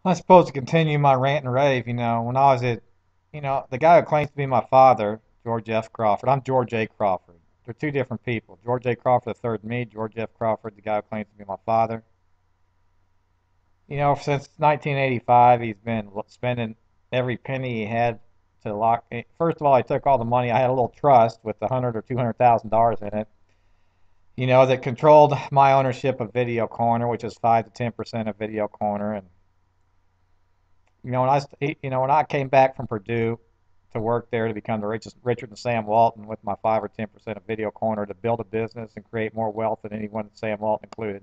I'm supposed to continue my rant and rave. When I was the guy who claims to be my father, George F. Crawford. I'm George A. Crawford. They're two different people. George A. Crawford III, me. George F. Crawford, the guy who claims to be my father. Since 1985, he's been spending every penny he had to lock. First of all, he took all the money. I had a little trust with $100,000 or $200,000 in it. That controlled my ownership of Video Corner, which is 5 to 10% of Video Corner, and when I came back from Purdue to work there to become the richest, richer than Sam Walton with my 5 or 10% of Video Corner to build a business and create more wealth than anyone that Sam Walton included.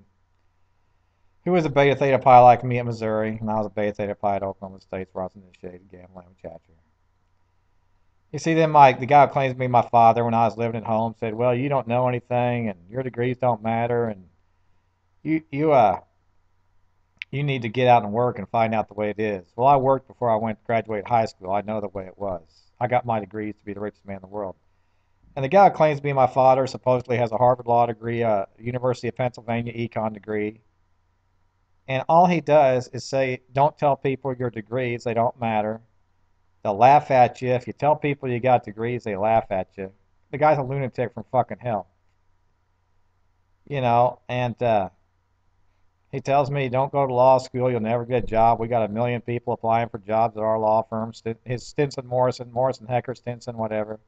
He was a Beta Theta Pi like me at Missouri, and I was a Beta Theta Pi at Oklahoma State, where I was initiated gambling and chatter. You see, then the guy who claims to be my father when I was living at home said, "Well, you don't know anything, and your degrees don't matter, and you you uh you need to get out and work and find out the way it is." Well, I worked before I went to graduate high school. I know the way it was. I got my degrees to be the richest man in the world. And the guy who claims to be my father supposedly has a Harvard Law degree, a University of Pennsylvania econ degree. And all he does is say, don't tell people your degrees, they don't matter. They'll laugh at you. If you tell people you got degrees, they laugh at you. The guy's a lunatic from fucking hell. And he tells me, don't go to law school, you'll never get a job. We got a million people applying for jobs at our law firm. His Stinson Morrison Hecker Stinson, whatever.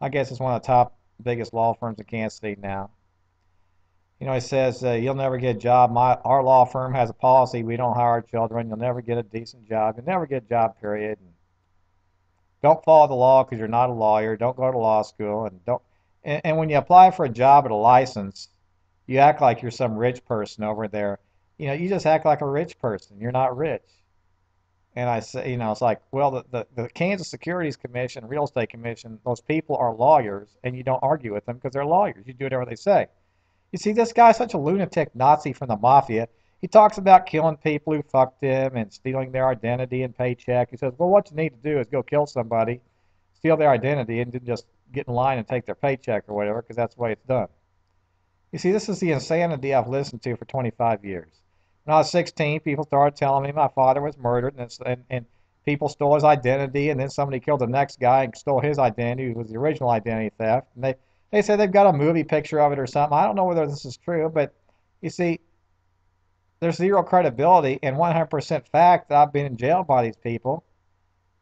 I guess it's one of the top biggest law firms in Kansas City now. He says, you'll never get a job. Our law firm has a policy, we don't hire children. You'll never get a decent job. You'll never get a job, period. And don't follow the law because you're not a lawyer. Don't go to law school. And don't. And when you apply for a job at a license, you act like you're some rich person over there. You just act like a rich person. You're not rich. And I say, it's like, well, the Kansas Securities Commission, Real Estate Commission, those people are lawyers, and you don't argue with them because they're lawyers. You do whatever they say. You see, this guy's such a lunatic Nazi from the mafia. He talks about killing people who fucked him and stealing their identity and paycheck. He says, well, what you need to do is go kill somebody, steal their identity, and then just get in line and take their paycheck or whatever, because that's the way it's done. You see, this is the insanity I've listened to for 25 years. When I was 16, people started telling me my father was murdered, and people stole his identity, and then somebody killed the next guy and stole his identity, who was the original identity theft. And they say they've got a movie picture of it or something. I don't know whether this is true, but you see, there's zero credibility and 100% fact that I've been in jail by these people,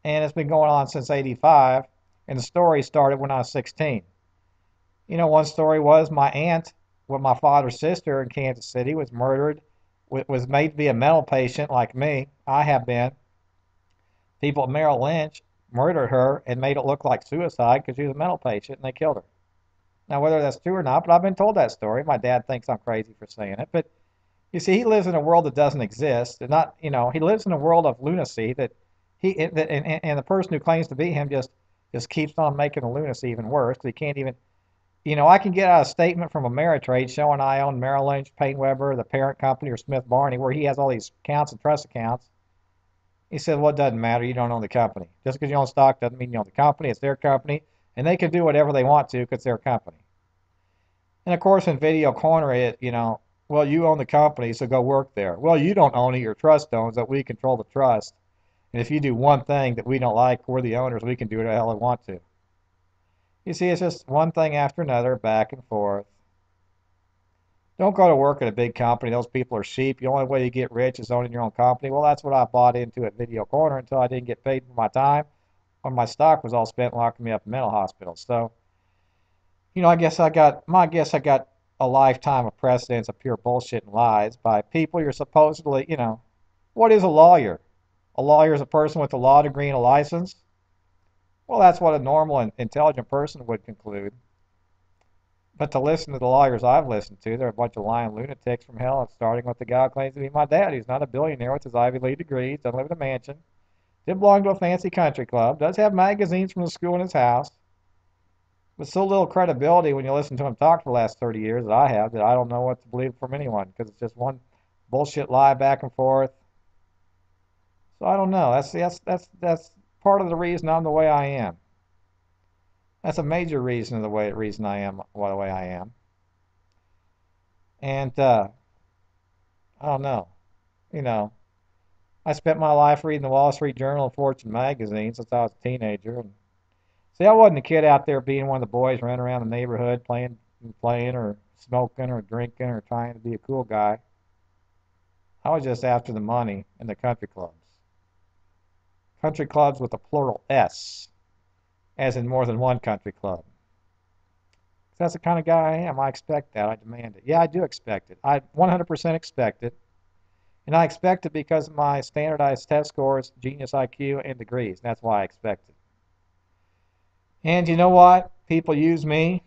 and it's been going on since '85, and the story started when I was 16. One story was my aunt, with my father's sister in Kansas City, was murdered, was made to be a mental patient like me. I have been. People at Merrill Lynch murdered her and made it look like suicide because she was a mental patient, and they killed her. Now, whether that's true or not, but I've been told that story. My dad thinks I'm crazy for saying it, but you see, he lives in a world that doesn't exist. And not, he lives in a world of lunacy that and the person who claims to be him just keeps on making the lunacy even worse. He can't even, I can get out a statement from Ameritrade showing I own Merrill Lynch, Payne Weber, the parent company, or Smith Barney, where he has all these accounts and trust accounts. He said, well, it doesn't matter. You don't own the company. Just because you own stock doesn't mean you own the company. It's their company, and they can do whatever they want to because it's their company. And of course, in Video Corner, well, you own the company, so go work there. Well, you don't own it, your trust owns it. We control the trust. And if you do one thing that we don't like, we're the owners, we can do whatever the hell we want to. You see, it's just one thing after another, back and forth. Don't go to work at a big company. Those people are sheep. The only way you get rich is owning your own company. Well, that's what I bought into at Video Corner until I didn't get paid for my time, or my stock was all spent locking me up in mental hospitals. So, I guess I got a lifetime of precedents of pure bullshit and lies by people you're supposedly, what is a lawyer? A lawyer is a person with a law degree and a license. Well, that's what a normal and intelligent person would conclude. But to listen to the lawyers I've listened to, they're a bunch of lying lunatics from hell, starting with the guy who claims to be my dad. He's not a billionaire with his Ivy League degrees, doesn't live in a mansion, didn't belong to a fancy country club, does have magazines from the school in his house, with so little credibility when you listen to him talk for the last 30 years that I have, that I don't know what to believe from anyone because it's just one bullshit lie back and forth. So I don't know. That's part of the reason I'm the way I am. That's a major reason of the reason I am the way I am. And I don't know. You know, I spent my life reading the Wall Street Journal and Fortune magazine since I was a teenager. And see, I wasn't a kid out there being one of the boys running around the neighborhood playing or smoking or drinking or trying to be a cool guy. I was just after the money in the country clubs. Country clubs with a plural S, as in more than one country club. That's the kind of guy I am. I expect that. I demand it. Yeah, I do expect it. I 100% expect it. And I expect it because of my standardized test scores, genius IQ, and degrees. That's why I expect it. And you know what? People use me.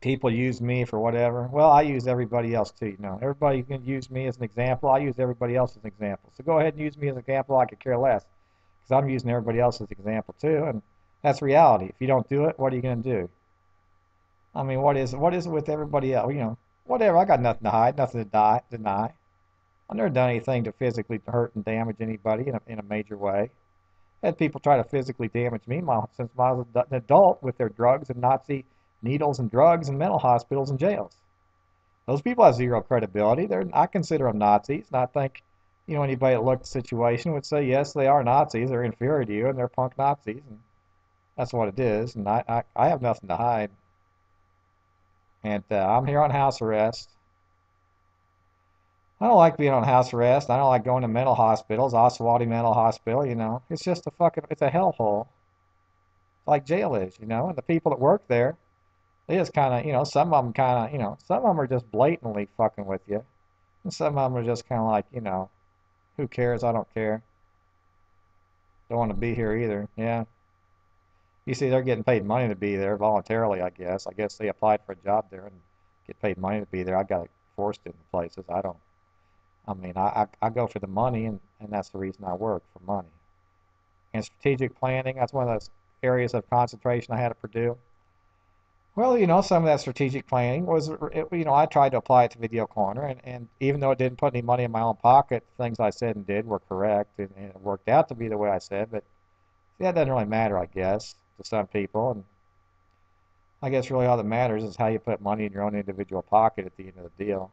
People use me for whatever. Well, I use everybody else too. Everybody can use me as an example. I use everybody else as an example. So go ahead and use me as an example. I could care less because I'm using everybody else as an example too. And that's reality. If you don't do it, what are you going to do? I mean, what is it with everybody else? Whatever. I got nothing to hide, nothing to deny. I've never done anything to physically hurt and damage anybody in a major way. I had people try to physically damage me since I was an adult with their drugs and Nazi needles and drugs and mental hospitals and jails. Those people have zero credibility. I consider them Nazis, and I think, anybody that looked at the situation would say, yes, they are Nazis. They're inferior to you, and they're punk Nazis, and that's what it is. And I have nothing to hide. And I'm here on house arrest. I don't like being on house arrest. I don't like going to mental hospitals, Oswaldy Mental Hospital, It's just it's a hellhole. Like jail is, and the people that work there, they just kind of, some of them some of them are just blatantly fucking with you. And some of them are just kind of like, who cares? I don't care. Don't want to be here either. Yeah. You see, they're getting paid money to be there voluntarily, I guess. I guess they applied for a job there and get paid money to be there. I got forced into places. I don't. I mean, I go for the money, and that's the reason I work, for money. And strategic planning, that's one of those areas of concentration I had at Purdue. Well, some of that strategic planning was, I tried to apply it to Video Corner, and even though it didn't put any money in my own pocket, the things I said and did were correct, and it worked out to be the way I said, but see, that doesn't really matter, I guess, to some people, and I guess really all that matters is how you put money in your own individual pocket at the end of the deal.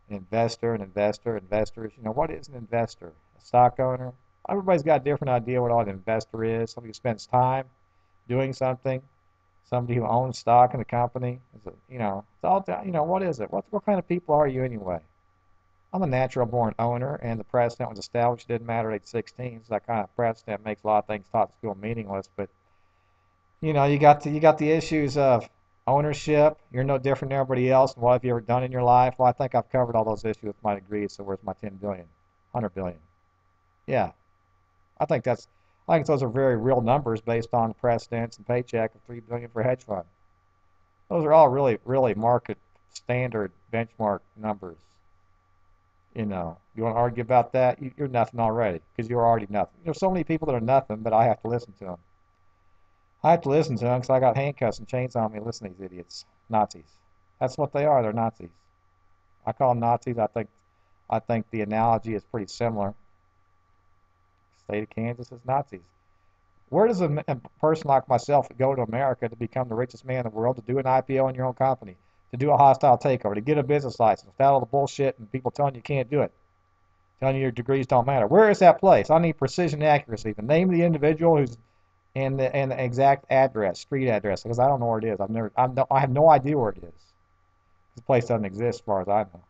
Investors. What is an investor? A stock owner? Everybody's got a different idea what an investor is. Somebody who spends time doing something. Somebody who owns stock in a company. It's all, what is it? What kind of people are you anyway? I'm a natural born owner, and the precedent was established. It didn't matter at age 16, so that kind of precedent makes a lot of things taught in school meaningless. But you got the issues of ownership. You're no different than everybody else. And what have you ever done in your life? Well, I think I've covered all those issues with my degree. So where's my 10 billion, 100 billion? Yeah, I think those are very real numbers based on precedents and paycheck of 3 billion for a hedge fund. Those are all really, really market standard benchmark numbers. You want to argue about that? You're nothing already because you're already nothing. There's so many people that are nothing, but I have to listen to them. I have to listen to them because I got handcuffs and chains on me to listen to these idiots. Nazis. That's what they are. They're Nazis. I call them Nazis. I think the analogy is pretty similar. State of Kansas is Nazis. Where does a person like myself go to America to become the richest man in the world, to do an IPO in your own company, to do a hostile takeover, to get a business license, without all the bullshit and people telling you can't do it, telling you your degrees don't matter? Where is that place? I need precision accuracy. The name of the individual who's and the exact address, street address, because I don't know where it is. I have no idea where it is. This place doesn't exist as far as I know.